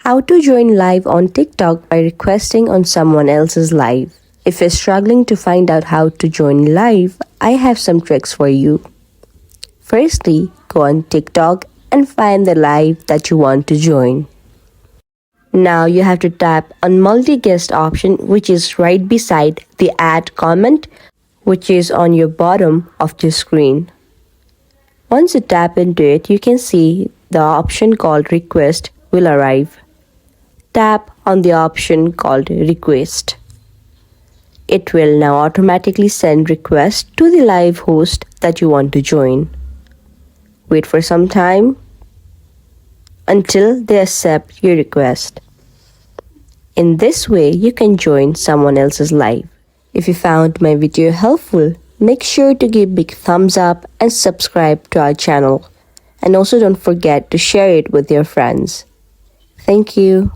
How to join live on TikTok by requesting on someone else's live. If you're struggling to find out how to join live, I have some tricks for you. Firstly, go on TikTok and find the live that you want to join. Now you have to tap on multi-guest option, which is right beside the add comment, which is on your bottom of the screen. Once you tap into it, you can see the option called request will arrive. Tap on the option called request. It will now automatically send request to the live host that you want to join. Wait for some time until they accept your request. In this way, you can join someone else's live. If you found my video helpful, make sure to give big thumbs up and subscribe to our channel. And also don't forget to share it with your friends. Thank you.